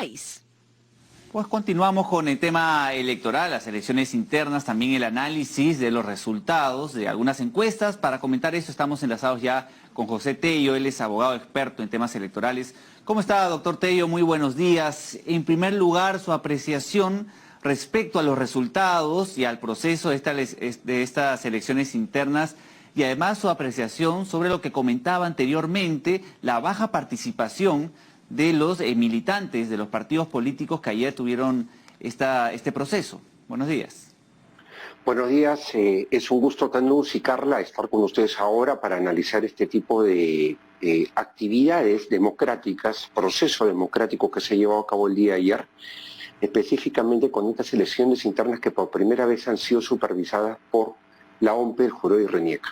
país. Pues continuamos con el tema electoral, las elecciones internas, también el análisis de los resultados de algunas encuestas. Para comentar esto estamos enlazados ya con José Tello, él es abogado experto en temas electorales. ¿Cómo está, doctor Tello? Muy buenos días. En primer lugar, su apreciación respecto a los resultados y al proceso de estas elecciones internas y además su apreciación sobre lo que comentaba anteriormente, la baja participación de los militantes de los partidos políticos que ayer tuvieron este proceso. Buenos días. Buenos días, es un gusto, Tanús y Carla, estar con ustedes ahora para analizar este tipo de actividades democráticas, proceso democrático que se llevó a cabo el día de ayer, específicamente con estas elecciones internas que por primera vez han sido supervisadas por la OMPE, el Jurado y RENIEC.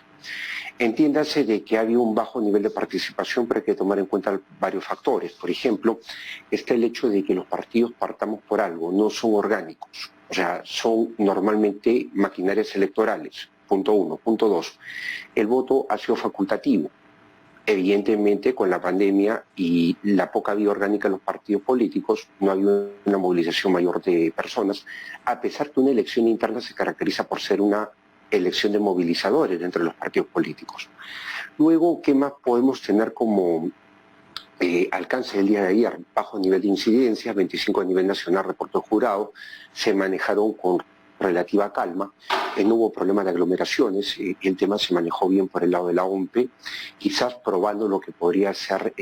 Entiéndase de que ha habido un bajo nivel de participación, pero hay que tomar en cuenta varios factores. Por ejemplo, está el hecho de que los partidos partamos por algo, no son orgánicos, o sea, son normalmente maquinarias electorales, punto uno. Punto dos, el voto ha sido facultativo. Evidentemente, con la pandemia y la poca vida orgánica en los partidos políticos, no ha habido una movilización mayor de personas, a pesar que una elección interna se caracteriza por ser una elección de movilizadores entre los partidos políticos. Luego, ¿qué más podemos tener como alcance del día de ayer? Bajo nivel de incidencia, 25 a nivel nacional, reportó el jurado, se manejaron con relativa calma, no hubo problema de aglomeraciones, el tema se manejó bien por el lado de la OMPE, quizás probando lo que podría ser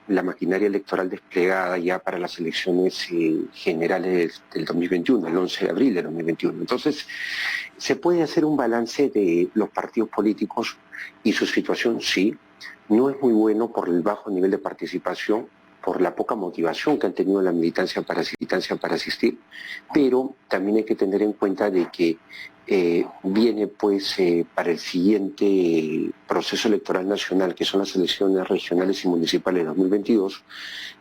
la maquinaria electoral desplegada ya para las elecciones generales del 2021, el 11 de abril del 2021. Entonces, ¿se puede hacer un balance de los partidos políticos y su situación? Sí, no es muy bueno por el bajo nivel de participación, por la poca motivación que han tenido la militancia para asistir, pero también hay que tener en cuenta de que viene pues para el siguiente proceso electoral nacional, que son las elecciones regionales y municipales de 2022,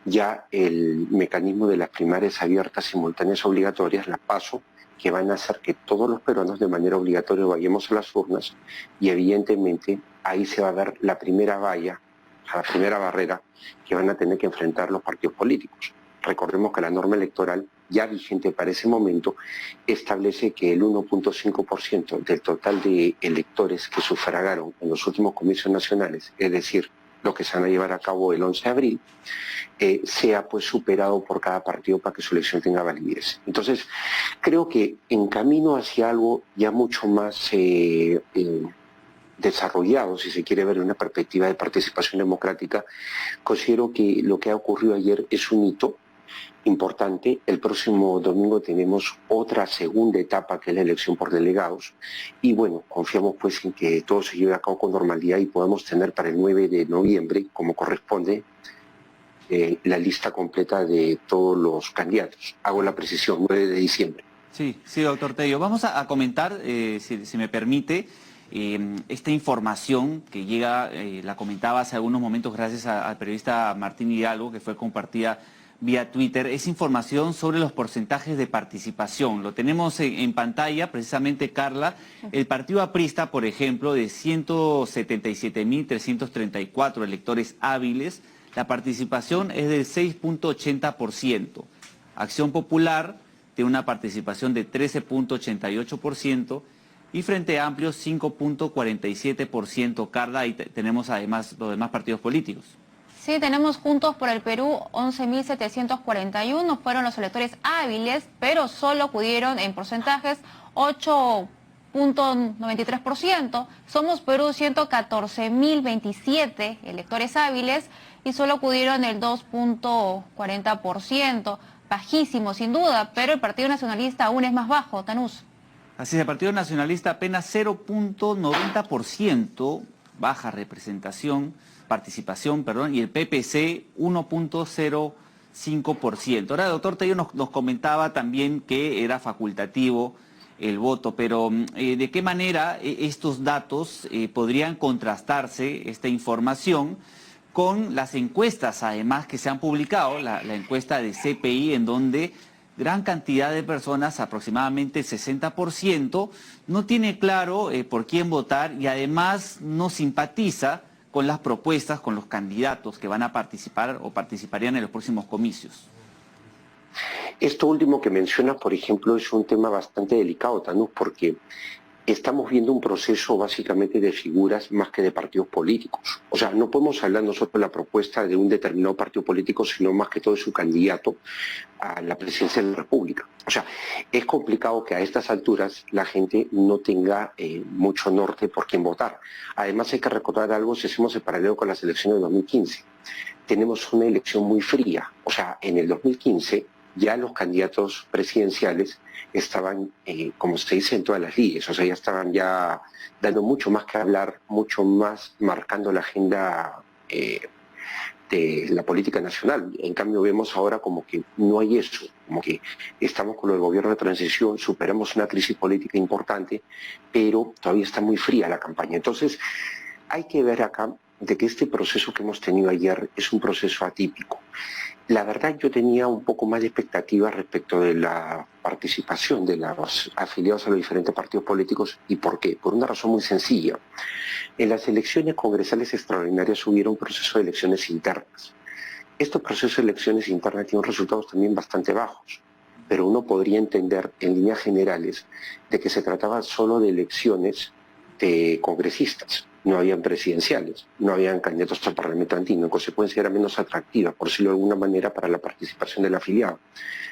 ya el mecanismo de las primarias abiertas, simultáneas, obligatorias, las PASO, que van a hacer que todos los peruanos de manera obligatoria vayamos a las urnas y evidentemente ahí se va a ver la primera valla, la primera barrera que van a tener que enfrentar los partidos políticos. Recordemos que la norma electoral ya vigente para ese momento establece que el 1.5% del total de electores que sufragaron en los últimos comicios nacionales, es decir, lo que se van a llevar a cabo el 11 de abril, sea pues superado por cada partido para que su elección tenga validez. Entonces, creo que en camino hacia algo ya mucho más desarrollado, si se quiere ver en una perspectiva de participación democrática, considero que lo que ha ocurrido ayer es un hito importante. El próximo domingo tenemos otra segunda etapa, que es la elección por delegados, y bueno, confiamos pues en que todo se lleve a cabo con normalidad y podamos tener para el 9 de noviembre, como corresponde, la lista completa de todos los candidatos. Hago la precisión, 9 de diciembre. Sí, doctor Tello. Vamos a comentar, si me permite, esta información que llega, la comentaba hace algunos momentos gracias al periodista Martín Hidalgo, que fue compartida vía Twitter, es información sobre los porcentajes de participación. Lo tenemos en pantalla, precisamente, Carla. El partido aprista, por ejemplo, de 177.334 electores hábiles, la participación es del 6.80%. Acción Popular tiene una participación de 13.88%, y Frente Amplio 5.47%, Carla, y tenemos además los demás partidos políticos. Sí, tenemos Juntos por el Perú 11.741, fueron los electores hábiles, pero solo acudieron en porcentajes 8.93%. Somos Perú 114.027 electores hábiles y solo acudieron el 2.40%. Bajísimo, sin duda, pero el Partido Nacionalista aún es más bajo, Tanús. Así es, el Partido Nacionalista apenas 0.90%, baja participación, y el PPC 1.05%. Ahora el doctor Tello nos comentaba también que era facultativo el voto, pero ¿de qué manera estos datos podrían contrastarse, esta información, con las encuestas además que se han publicado, la encuesta de CPI, en donde gran cantidad de personas, aproximadamente el 60%, no tiene claro por quién votar y además no simpatiza con las propuestas, con los candidatos que van a participar o participarían en los próximos comicios? Esto último que mencionas, por ejemplo, es un tema bastante delicado, Tanu, porque estamos viendo un proceso básicamente de figuras más que de partidos políticos. O sea, no podemos hablar nosotros de la propuesta de un determinado partido político, sino más que todo de su candidato a la presidencia de la República. O sea, es complicado que a estas alturas la gente no tenga mucho norte por quién votar. Además hay que recordar algo si hacemos el paralelo con las elecciones de 2015. Tenemos una elección muy fría. O sea, en el 2015 ya los candidatos presidenciales estaban, como se dice, en todas las ligas, o sea, ya estaban ya dando mucho más que hablar, mucho más marcando la agenda de la política nacional. En cambio vemos ahora como que no hay eso, como que estamos con el gobierno de transición, superamos una crisis política importante, pero todavía está muy fría la campaña. Entonces, hay que ver acá de que este proceso que hemos tenido ayer es un proceso atípico. La verdad yo tenía un poco más de expectativas respecto de la participación de los afiliados a los diferentes partidos políticos. ¿Y por qué? Por una razón muy sencilla. En las elecciones congresales extraordinarias hubo un proceso de elecciones internas. Estos procesos de elecciones internas tienen resultados también bastante bajos, pero uno podría entender en líneas generales de que se trataba solo de elecciones de congresistas. No habían presidenciales, no habían candidatos al Parlamento andino, en consecuencia era menos atractiva, por decirlo de alguna manera, para la participación del afiliado.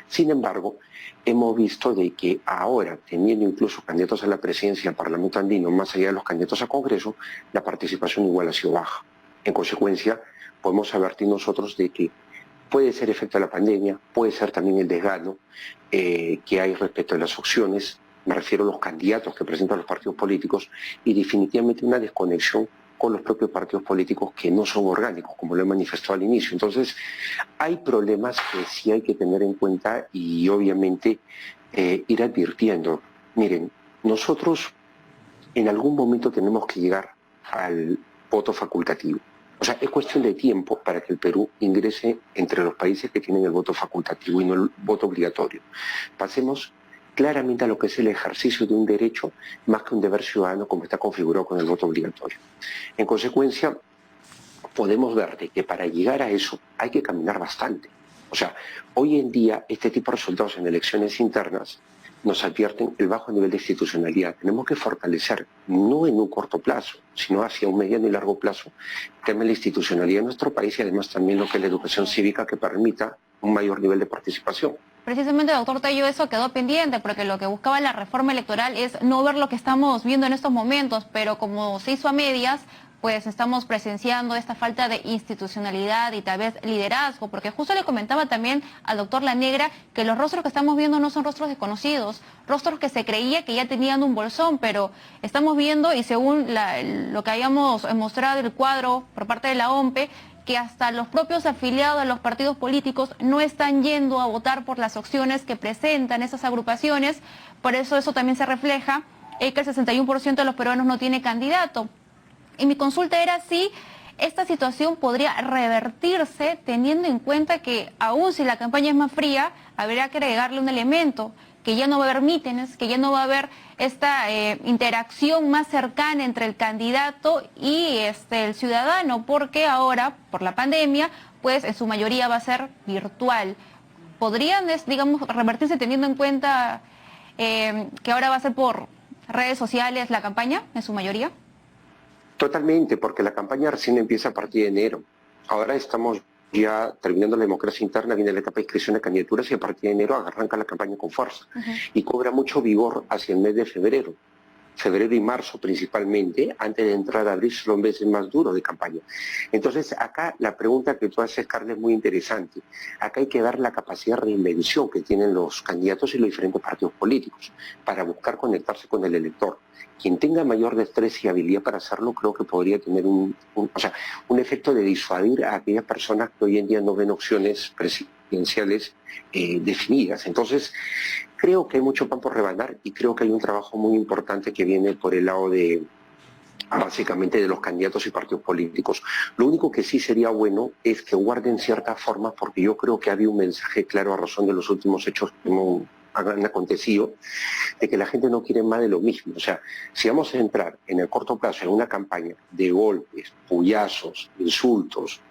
Sin embargo, hemos visto de que ahora, teniendo incluso candidatos a la presidencia del Parlamento andino, más allá de los candidatos a Congreso, la participación igual ha sido baja. En consecuencia, podemos advertir nosotros de que puede ser efecto de la pandemia, puede ser también el desgano que hay respecto a las opciones, me refiero a los candidatos que presentan los partidos políticos, y definitivamente una desconexión con los propios partidos políticos que no son orgánicos, como lo he manifestado al inicio. Entonces, hay problemas que sí hay que tener en cuenta y obviamente ir advirtiendo. Miren, nosotros en algún momento tenemos que llegar al voto facultativo. O sea, es cuestión de tiempo para que el Perú ingrese entre los países que tienen el voto facultativo y no el voto obligatorio. Pasemos claramente a lo que es el ejercicio de un derecho más que un deber ciudadano como está configurado con el voto obligatorio. En consecuencia, podemos ver de que para llegar a eso hay que caminar bastante. O sea, hoy en día este tipo de resultados en elecciones internas nos advierten el bajo nivel de institucionalidad. Tenemos que fortalecer, no en un corto plazo, sino hacia un mediano y largo plazo, el tema de la institucionalidad en nuestro país y además también lo que es la educación cívica que permita un mayor nivel de participación. Precisamente, doctor Tello, eso quedó pendiente, porque lo que buscaba la reforma electoral es no ver lo que estamos viendo en estos momentos, pero como se hizo a medias, pues estamos presenciando esta falta de institucionalidad y tal vez liderazgo, porque justo le comentaba también al doctor La Negra que los rostros que estamos viendo no son rostros desconocidos, rostros que se creía que ya tenían un bolsón, pero estamos viendo, y según lo que habíamos mostrado el cuadro por parte de la OMPE, que hasta los propios afiliados a los partidos políticos no están yendo a votar por las opciones que presentan esas agrupaciones. Por eso también se refleja que el 61% de los peruanos no tiene candidato. Y mi consulta era si esta situación podría revertirse teniendo en cuenta que aún si la campaña es más fría, habría que agregarle un elemento, que ya no va a haber mítines, que ya no va a haber esta interacción más cercana entre el candidato y el ciudadano, porque ahora, por la pandemia, pues en su mayoría va a ser virtual. ¿Podrían, digamos, revertirse teniendo en cuenta que ahora va a ser por redes sociales la campaña, en su mayoría? Totalmente, porque la campaña recién empieza a partir de enero. Ahora estamos ya terminando la democracia interna, viene la etapa de inscripción de candidaturas y a partir de enero arranca la campaña con fuerza. Y cobra mucho vigor hacia el mes de febrero. Febrero y marzo principalmente, antes de entrar a abril, son meses más duros de campaña. Entonces, acá la pregunta que tú haces, Carla, es muy interesante. Acá hay que ver la capacidad de reinvención que tienen los candidatos y los diferentes partidos políticos para buscar conectarse con el elector. Quien tenga mayor destreza y habilidad para hacerlo, creo que podría tener un efecto de disuadir a aquellas personas que hoy en día no ven opciones presidenciales definidas. Entonces, creo que hay mucho pan por rebanar y creo que hay un trabajo muy importante que viene por el lado de, básicamente, de los candidatos y partidos políticos. Lo único que sí sería bueno es que guarden ciertas formas, porque yo creo que había un mensaje claro a razón de los últimos hechos que han acontecido, de que la gente no quiere más de lo mismo. O sea, si vamos a entrar en el corto plazo en una campaña de golpes, puyazos, insultos,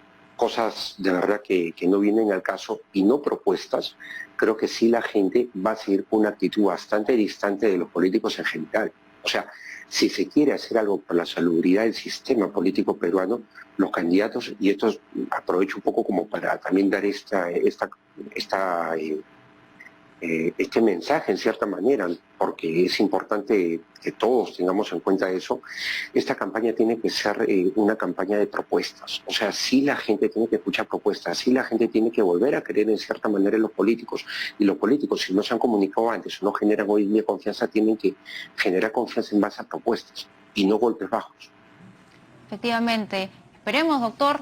cosas de verdad que no vienen al caso y no propuestas, creo que sí la gente va a seguir con una actitud bastante distante de los políticos en general. O sea, si se quiere hacer algo por la salubridad del sistema político peruano, los candidatos, y esto aprovecho un poco como para también dar este mensaje en cierta manera, porque es importante que todos tengamos en cuenta eso. Esta campaña tiene que ser una campaña de propuestas. O sea, sí la gente tiene que escuchar propuestas, sí la gente tiene que volver a creer en cierta manera en los políticos. Y los políticos, si no se han comunicado antes o no generan hoy en día confianza, tienen que generar confianza en base a propuestas y no golpes bajos. Efectivamente. Esperemos, doctor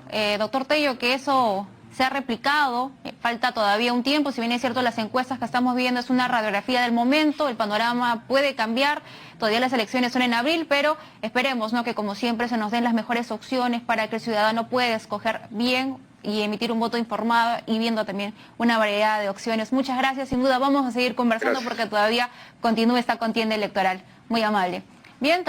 Tello, que eso sea replicado. Falta todavía un tiempo, si bien es cierto las encuestas que estamos viendo es una radiografía del momento, el panorama puede cambiar, todavía las elecciones son en abril, pero esperemos, ¿no?, que como siempre se nos den las mejores opciones para que el ciudadano pueda escoger bien y emitir un voto informado y viendo también una variedad de opciones. Muchas gracias, sin duda vamos a seguir conversando porque todavía continúa esta contienda electoral. Muy amable. Bien,